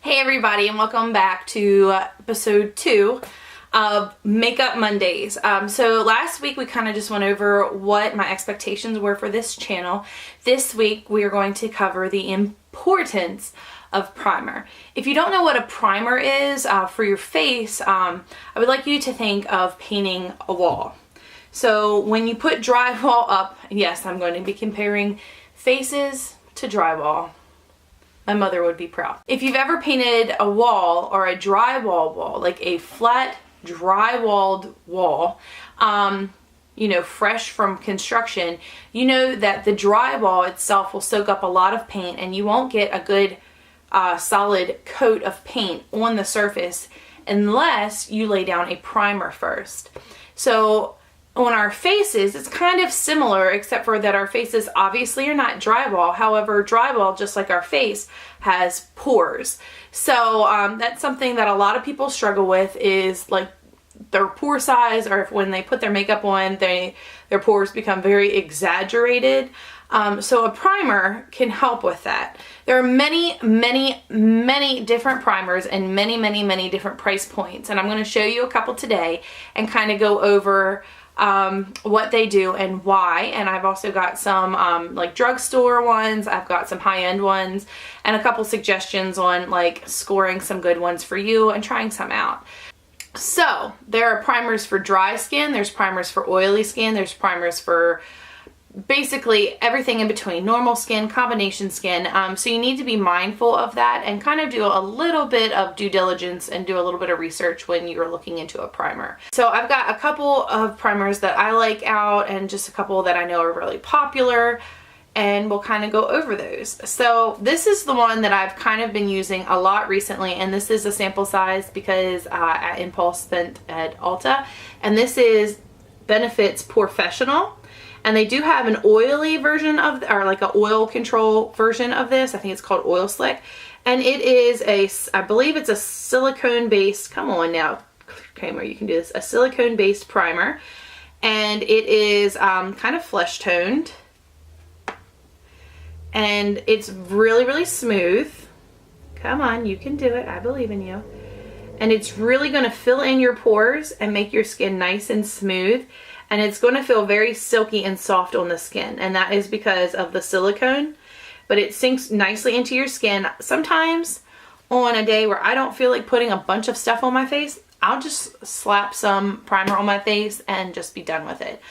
Hey everybody, and welcome back to episode 2 of Makeup Mondays. So last week we kind of just went over what my expectations were for this channel. This week we are going to cover the importance of primer. If you don't know what a primer is for your face, I would like you to think of painting a wall. So when you put drywall up, yes, I'm going to be comparing faces to drywall. My mother would be proud. If you've ever painted a wall or a drywall wall, like a flat drywalled wall, you know, fresh from construction, you know that the drywall itself will soak up a lot of paint and you won't get a good solid coat of paint on the surface unless you lay down a primer first. So on our faces, it's kind of similar, except for that our faces obviously are not drywall. However, drywall, just like our face, has pores. So that's something that a lot of people struggle with, is like their pore size, or if when they put their makeup on, their pores become very exaggerated. So a primer can help with that. There are many different primers and many different price points, and I'm going to show you a couple today and kind of go over what they do and why. And I've also got some like drugstore ones, I've got some high-end ones, and a couple suggestions on like scoring some good ones for you and trying some out. So there are primers for dry skin, there's primers for oily skin, there's primers for basically everything in between, normal skin, combination skin. So you need to be mindful of that and kind of do a little bit of due diligence and do a little bit of research when you're looking into a primer. So I've got a couple of primers that I like out and just a couple that I know are really popular, and we'll kind of go over those. So this is the one that I've kind of been using a lot recently, and this is a sample size because at Impulse spent at Ulta, and this is Benefit's POREfessional. And they do have an oily version of, or like an oil control version of this. I think it's called Oil Slick. And it is I believe it's a silicone based, come on now, camera, you can do this, a silicone based primer. And it is kind of flesh toned. And it's really smooth. Come on, you can do it, I believe in you. And it's really gonna fill in your pores and make your skin nice and smooth. And it's going to feel very silky and soft on the skin, and that is because of the silicone, but it sinks nicely into your skin. Sometimes on a day where I don't feel like putting a bunch of stuff on my face, I'll just slap some primer on my face and just be done with it.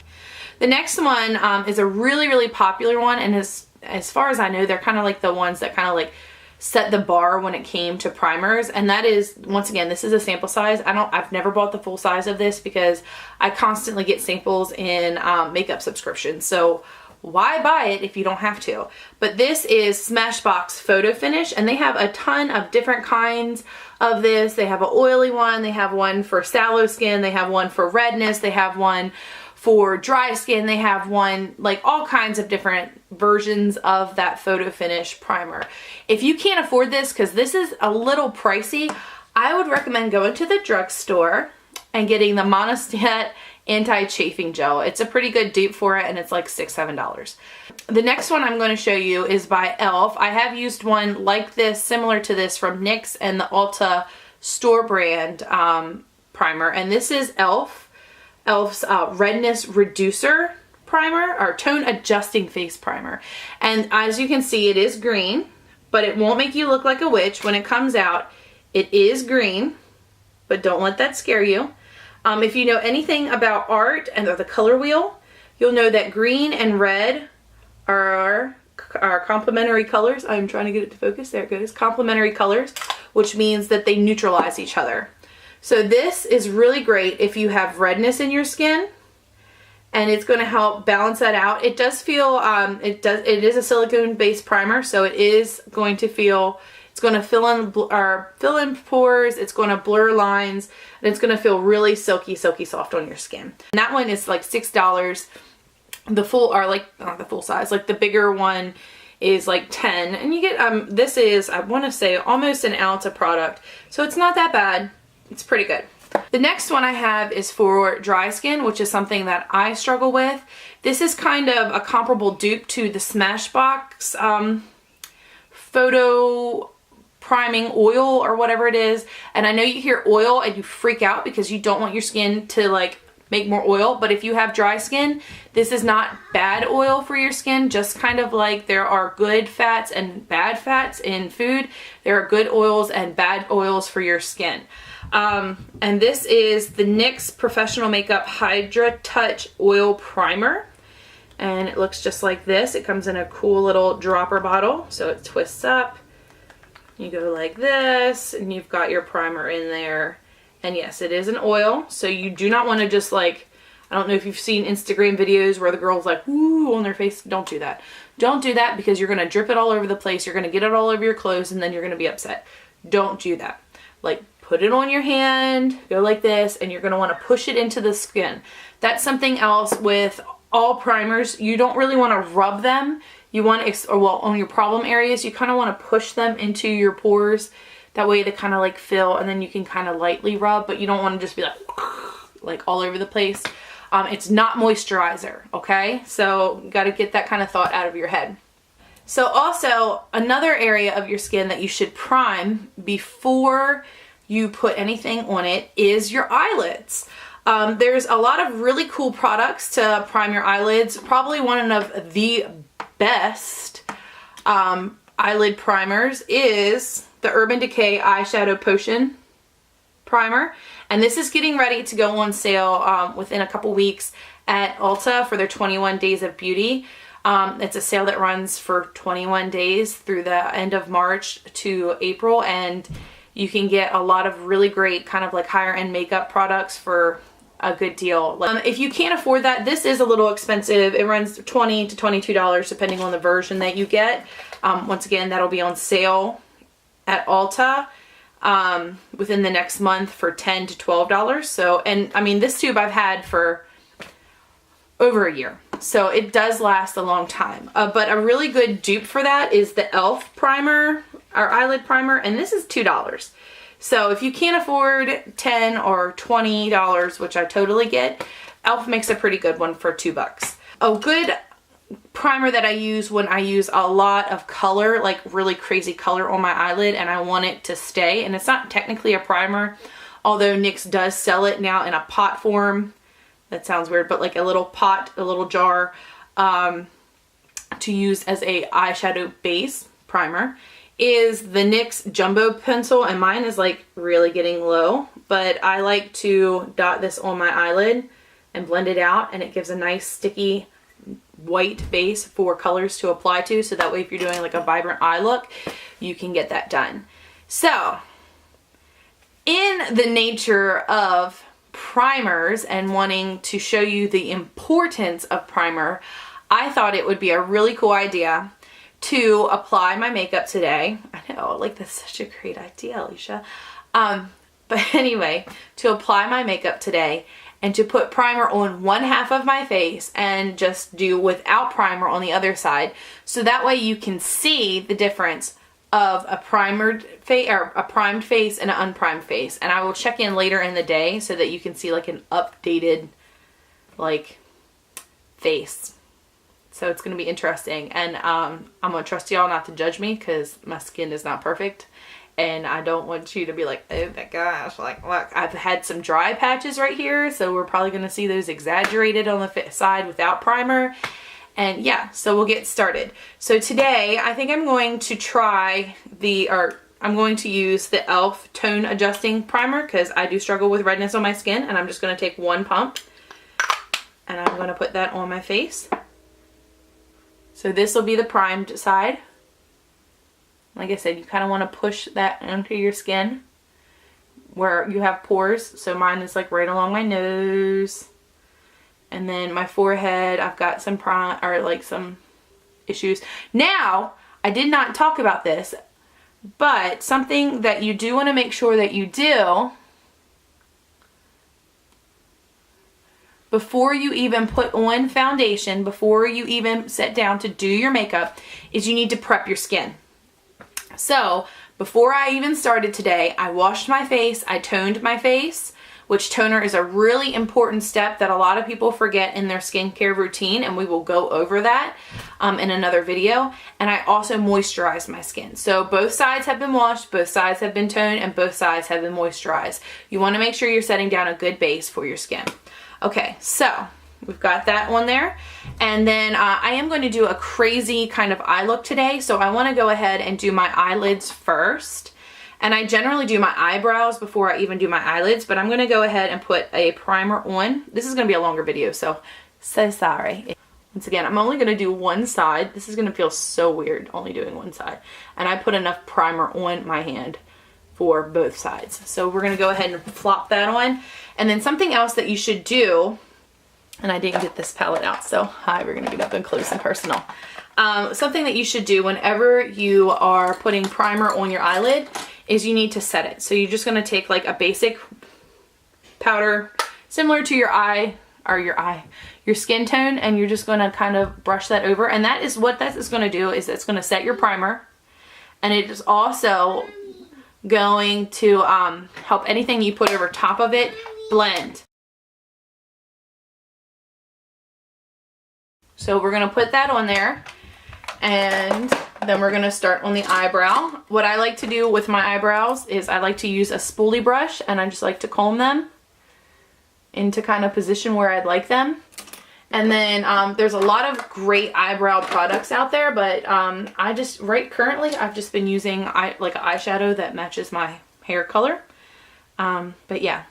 The next one is a really popular one, and as far as I know, they're kind of like the ones that kind of like set the bar when it came to primers, and that is, once again, this is a sample size. I've never bought the full size of this because I constantly get samples in makeup subscriptions, so why buy it if you don't have to? But this is Smashbox Photo Finish, and they have a ton of different kinds of this. They have an oily one, they have one for sallow skin, they have one for redness, they have one for dry skin, they have one, like all kinds of different versions of that Photo Finish primer. If you can't afford this, because this is a little pricey, I would recommend going to the drugstore and getting the Monistat Anti-Chafing Gel. It's a pretty good dupe for it, and it's like $6, $7. The next one I'm going to show you is by e.l.f. I have used one like this, similar to this, from NYX and the Ulta store brand primer, and this is e.l.f.'s Redness Reducer primer, or Tone Adjusting Face Primer. And as you can see, it is green, but it won't make you look like a witch. When it comes out, it is green, but don't let that scare you. If you know anything about art and the color wheel, you'll know that green and red are complementary colors. I'm trying to get it to focus. There it goes. Complementary colors, which means that they neutralize each other. So this is really great if you have redness in your skin, and it's going to help balance that out. It does feel, it is a silicone based primer, so it is going to feel, it's going to fill in pores, it's going to blur lines, and it's going to feel really silky soft on your skin. And that one is like $6. The full, or like, not the full size, like the bigger one is like 10, and you get, this is, I want to say, almost an ounce of product, so it's not that bad. It's pretty good. The next one I have is for dry skin, which is something that I struggle with. This is kind of a comparable dupe to the Smashbox photo priming oil or whatever it is. And I know you hear oil and you freak out because you don't want your skin to like make more oil, but if you have dry skin, this is not bad oil for your skin. Just kind of like there are good fats and bad fats in food, there are good oils and bad oils for your skin. And this is the NYX Professional Makeup Hydra Touch Oil Primer, and it looks just like this. It comes in a cool little dropper bottle, so it twists up. You go like this, and you've got your primer in there. And yes, it is an oil, so you do not want to just like, I don't know if you've seen Instagram videos where the girl's like, woo, on their face. Don't do that. Don't do that, because you're going to drip it all over the place. You're going to get it all over your clothes, and then you're going to be upset. Don't do that. Like, put it on your hand, go like this, and you're going to want to push it into the skin. That's something else with all primers. You don't really want to rub them. You want to, well, on your problem areas, you kind of want to push them into your pores. That way they kind of like fill, and then you can kind of lightly rub, but you don't want to just be like all over the place. It's not moisturizer, okay? So you got to get that kind of thought out of your head. So also another area of your skin that you should prime before you put anything on it is your eyelids. There's a lot of really cool products to prime your eyelids. Probably one of the best eyelid primers is the Urban Decay Eyeshadow Potion Primer. And this is getting ready to go on sale within a couple weeks at Ulta for their 21 Days of Beauty. It's a sale that runs for 21 days through the end of March to April, and you can get a lot of really great kind of like higher end makeup products for a good deal. If you can't afford that, this is a little expensive. It runs $20 to $22 depending on the version that you get. Once again, that'll be on sale at Ulta within the next month for $10 to $12. So, and I mean, this tube I've had for over a year, so it does last a long time. But a really good dupe for that is the e.l.f. primer, our eyelid primer, and this is $2. So if you can't afford $10 or $20, which I totally get, e.l.f. makes a pretty good one for $2. A good primer that I use when I use a lot of color, like really crazy color on my eyelid, and I want it to stay, and it's not technically a primer, although NYX does sell it now in a pot form. That sounds weird, but like a little pot, a little jar to use as a eyeshadow base primer is the NYX Jumbo Pencil, and mine is like really getting low, but I like to dot this on my eyelid and blend it out, and it gives a nice sticky white base for colors to apply to, so that way if you're doing like a vibrant eye look, you can get that done. So in the nature of primers and wanting to show you the importance of primer, I thought it would be a really cool idea to apply my makeup today. I know, like, that's such a great idea, Alicia. But anyway, to apply my makeup today and to put primer on one half of my face and just do without primer on the other side, so that way you can see the difference of a primed face or a primed face and an unprimed face. And I will check in later in the day so that you can see like an updated like face. So it's going to be interesting, and I'm going to trust y'all not to judge me because my skin is not perfect, and I don't want you to be like, oh my gosh, like look, I've had some dry patches right here, so we're probably going to see those exaggerated on the side without primer. And yeah, so we'll get started. So today I think I'm going to try I'm going to use the e.l.f. Tone Adjusting Primer because I do struggle with redness on my skin, and I'm just going to take one pump and I'm going to put that on my face. So this will be the primed side. Like I said, you kind of want to push that into your skin where you have pores. So mine is like right along my nose. And then my forehead, I've got some some issues. Now, I did not talk about this, but something that you do want to make sure that you do before you even put on foundation, before you even sit down to do your makeup, is you need to prep your skin. So before I even started today, I washed my face, I toned my face which toner is a really important step that a lot of people forget in their skincare routine, and we will go over that in another video. And I also moisturize my skin. So both sides have been washed, both sides have been toned, and both sides have been moisturized. You want to make sure you're setting down a good base for your skin. Okay, so we've got that one there. And then I am going to do a crazy kind of eye look today. So I want to go ahead and do my eyelids first. And I generally do my eyebrows before I even do my eyelids, but I'm going to go ahead and put a primer on. This is going to be a longer video, so sorry. Once again, I'm only going to do one side. This is going to feel so weird, only doing one side. And I put enough primer on my hand for both sides. So we're going to go ahead and flop that on. And then something else that you should do, and I didn't get this palette out, so hi, we're going to get up and close and personal. Something that you should do whenever you are putting primer on your eyelid is you need to set it. So you're just going to take like a basic powder similar to your skin tone, and you're just going to kind of brush that over. And that is what that is going to do, is it's going to set your primer, and it is also going to help anything you put over top of it blend. So we're going to put that on there, and then we're going to start on the eyebrow. What I like to do with my eyebrows is I like to use a spoolie brush, and I just like to comb them into kind of position where I'd like them. And then there's a lot of great eyebrow products out there, but currently I've just been using like an eyeshadow that matches my hair color. But yeah.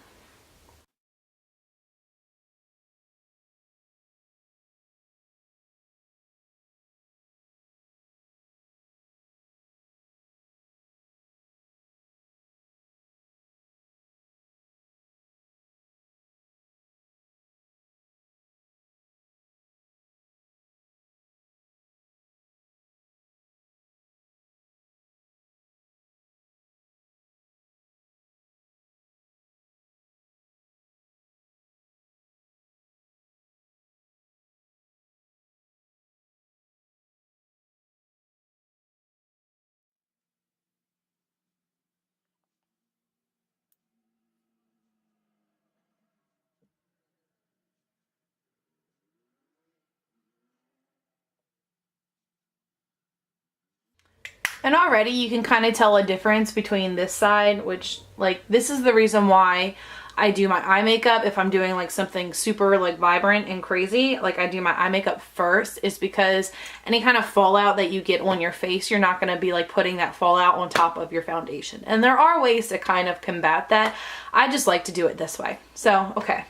And already you can kind of tell a difference between this side, which like this is the reason why I do my eye makeup. If I'm doing like something super like vibrant and crazy, like I do my eye makeup first, is because any kind of fallout that you get on your face, you're not going to be like putting that fallout on top of your foundation. And there are ways to kind of combat that. I just like to do it this way. So, okay.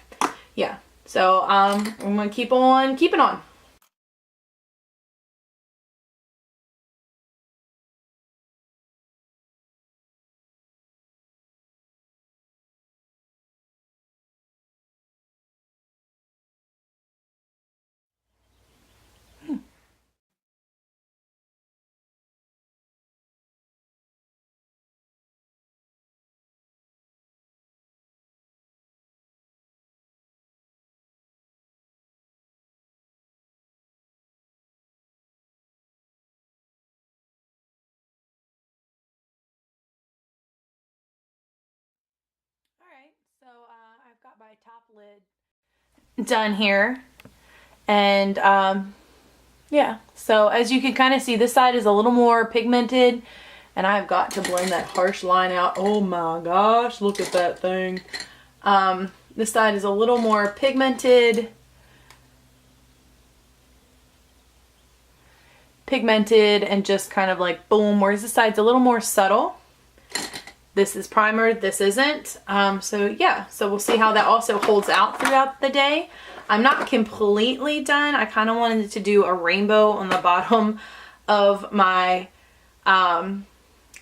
Yeah. So, I'm going to keep on keeping on. Alright, so I've got my top lid done here, and yeah, so as you can kind of see, this side is a little more pigmented, and I've got to blend that harsh line out. Oh my gosh, look at that thing. This side is a little more pigmented and just kind of like boom, whereas this side's a little more subtle. This is primer, this isn't. So yeah, so we'll see how that also holds out throughout the day. I'm not completely done. I kind of wanted to do a rainbow on the bottom of my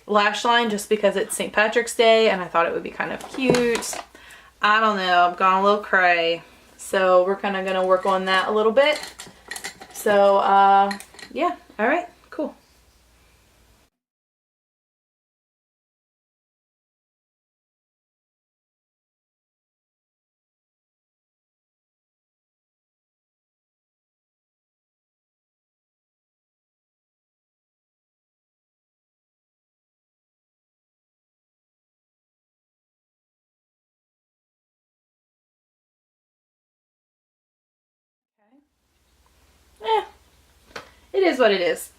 lash line just because it's St. Patrick's Day and I thought it would be kind of cute. I don't know, I've gone a little cray. So we're kind of going to work on that a little bit. So yeah, all right. it is what it is.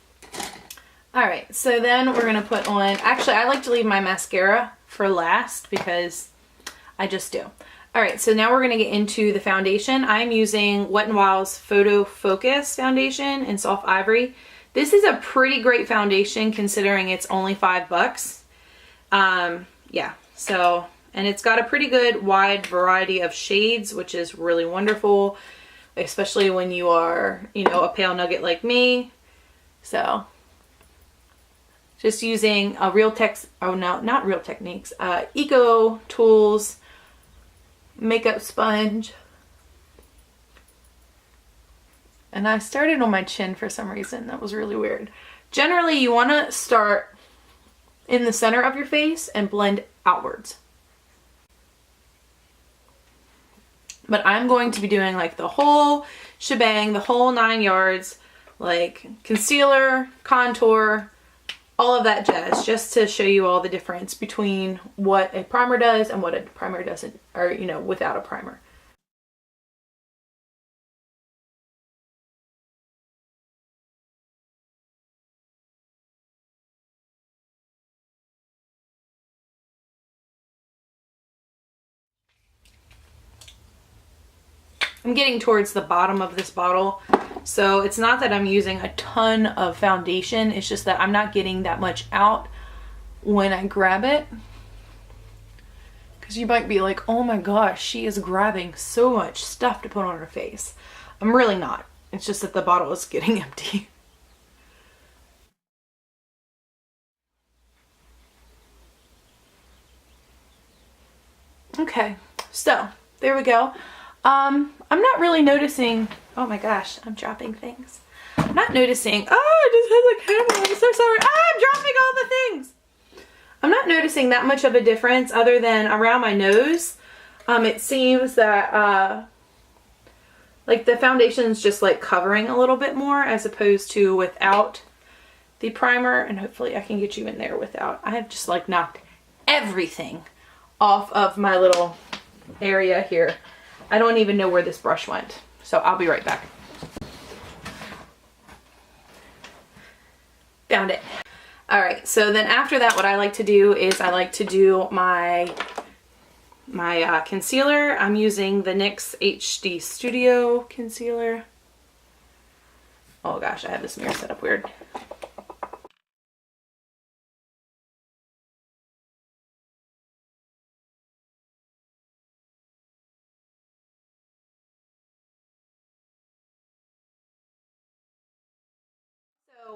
All right, so then we're gonna put on, actually I like to leave my mascara for last because I just do. All right, so now we're gonna get into the foundation. I'm using Wet n Wild's Photo Focus foundation in Soft Ivory. This is a pretty great foundation considering it's only $5. Yeah, so, and it's got a pretty good wide variety of shades, which is really wonderful, especially when you are, you know, a pale nugget like me. So, just using a not Real Techniques, Eco Tools makeup sponge. And I started on my chin for some reason. That was really weird. Generally, you want to start in the center of your face and blend outwards. But I'm going to be doing like the whole shebang, the whole 9 yards, like concealer, contour, all of that jazz, just to show you all the difference between what a primer does and what a primer doesn't, or, you know, without a primer. I'm getting towards the bottom of this bottle, so it's not that I'm using a ton of foundation, it's just that I'm not getting that much out when I grab it. Because you might be like, oh my gosh, she is grabbing so much stuff to put on her face. I'm really not. It's just that the bottle is getting empty. Okay, so there we go. I'm not really noticing, oh my gosh, I'm dropping things. I'm not noticing, oh, I just had the camera, I'm so sorry. Ah, I'm dropping all the things. I'm not noticing that much of a difference other than around my nose. It seems that, like the foundation's just like covering a little bit more as opposed to without the primer, and hopefully I can get you in there without. I have just like knocked everything off of my little area here. I don't even know where this brush went, so I'll be right back. Found it. All right, so then after that, what I like to do is I like to do my concealer. I'm using the NYX HD Studio concealer. Oh gosh, I have this mirror set up weird.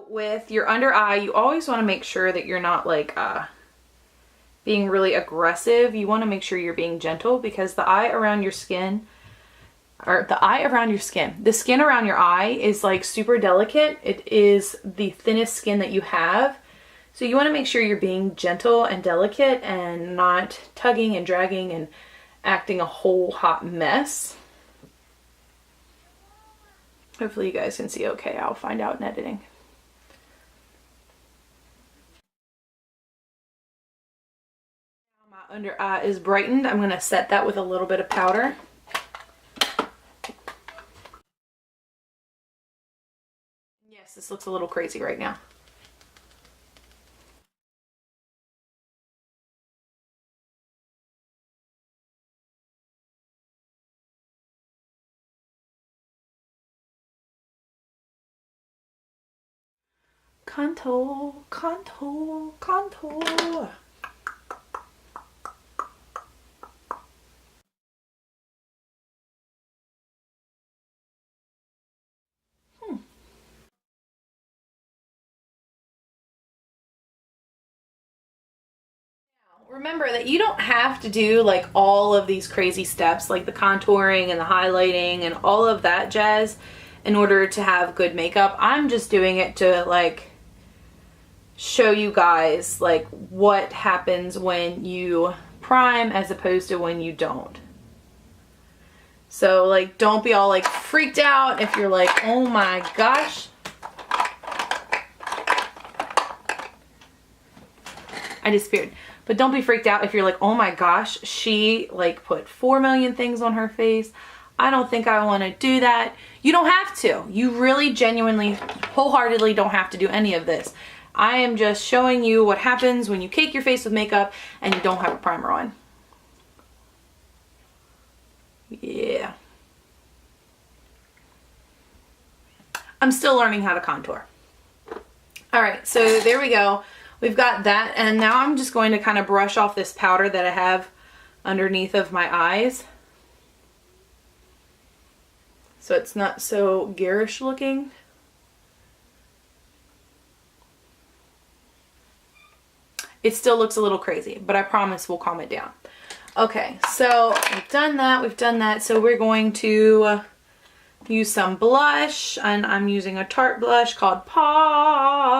With your under eye, you always want to make sure that you're not like being really aggressive. You want to make sure you're being gentle because the eye around your skin, or the skin around your eye is like super delicate. It is the thinnest skin that you have. So you want to make sure you're being gentle and delicate and not tugging and dragging and acting a whole hot mess. Hopefully you guys can see okay. I'll find out in editing. My under eye is brightened. I'm going to set that with a little bit of powder. Yes, this looks a little crazy right now. Contour, contour, contour. Remember that you don't have to do like all of these crazy steps like the contouring and the highlighting and all of that jazz in order to have good makeup. I'm just doing it to like show you guys like what happens when you prime as opposed to when you don't. So like don't be all like freaked out if you're like, oh my gosh. I disappeared. But don't be freaked out if you're like, oh my gosh, she like put 4 million things on her face. I don't think I want to do that. You don't have to. You really genuinely, wholeheartedly don't have to do any of this. I am just showing you what happens when you cake your face with makeup and you don't have a primer on. Yeah. I'm still learning how to contour. Alright, so there we go. We've got that, and now I'm just going to kind of brush off this powder that I have underneath of my eyes, so it's not so garish looking. It still looks a little crazy, but I promise we'll calm it down. Okay, so we've done that, so we're going to use some blush, and I'm using a Tarte blush called Parte.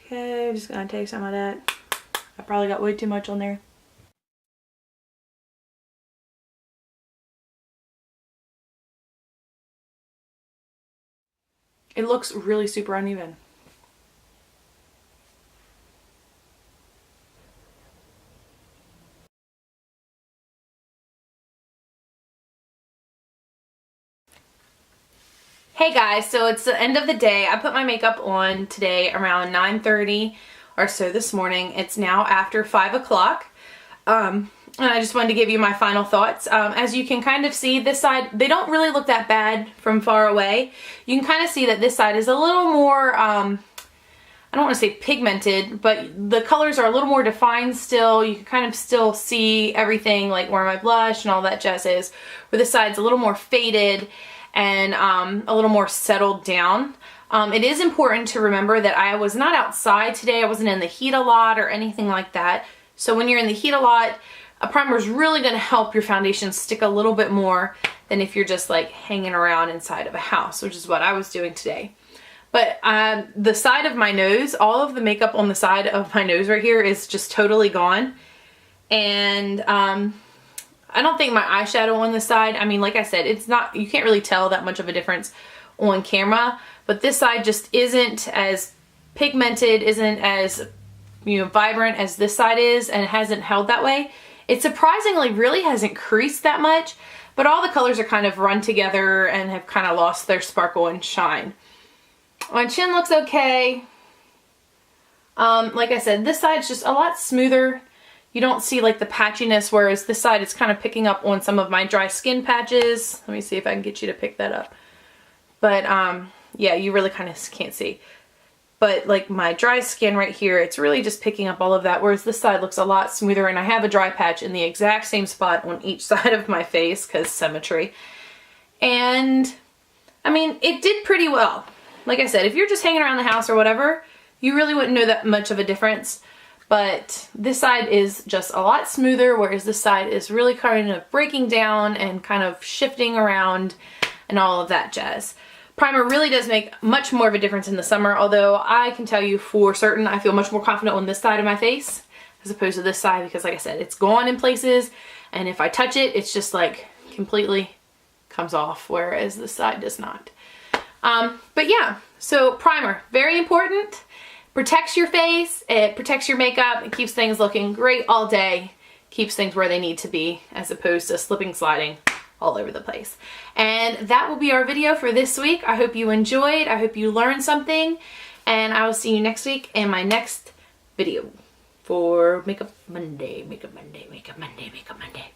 Okay, I'm just gonna take some of that. I probably got way too much on there. It looks really super uneven. Hey guys, so it's the end of the day. I put my makeup on today around 9:30 or so this morning. It's now after 5 o'clock. And I just wanted to give you my final thoughts. As you can kind of see, this side, they don't really look that bad from far away. You can kind of see that this side is a little more, I don't want to say pigmented, but the colors are a little more defined still. You can kind of still see everything, like where my blush and all that jazz is, where this side's a little more faded and a little more settled down. It is important to remember that I was not outside today. I wasn't in the heat a lot or anything like that. So when you're in the heat a lot, a primer is really going to help your foundation stick a little bit more than if you're just like hanging around inside of a house, which is what I was doing today. But the side of my nose, all of the makeup on the side of my nose right here is just totally gone. And I don't think my eyeshadow on the side, I mean, like I said, it's not, you can't really tell that much of a difference on camera, but this side just isn't as pigmented, isn't as, you know, vibrant as this side is, and it hasn't held that way. It surprisingly really hasn't creased that much, but all the colors are kind of run together and have kind of lost their sparkle and shine. My chin looks okay. Like I said, this side's just a lot smoother. You don't see like the patchiness, whereas this side is kind of picking up on some of my dry skin patches. Let me see if I can get you to pick that up. But yeah, you really kind of can't see. But like my dry skin right here, it's really just picking up all of that, whereas this side looks a lot smoother, and I have a dry patch in the exact same spot on each side of my face because symmetry. And I mean, it did pretty well. Like I said, if you're just hanging around the house or whatever, you really wouldn't know that much of a difference. But this side is just a lot smoother, whereas this side is really kind of breaking down and kind of shifting around and all of that jazz. Primer really does make much more of a difference in the summer, although I can tell you for certain I feel much more confident on this side of my face as opposed to this side, because like I said, it's gone in places, and if I touch it, it's just like completely comes off, whereas this side does not. But yeah, so primer, very important. Protects your face, it protects your makeup, it keeps things looking great all day, keeps things where they need to be as opposed to slipping, sliding all over the place. And that will be our video for this week. I hope you enjoyed, I hope you learned something, and I will see you next week in my next video for Makeup Monday, Makeup Monday, Makeup Monday, Makeup Monday.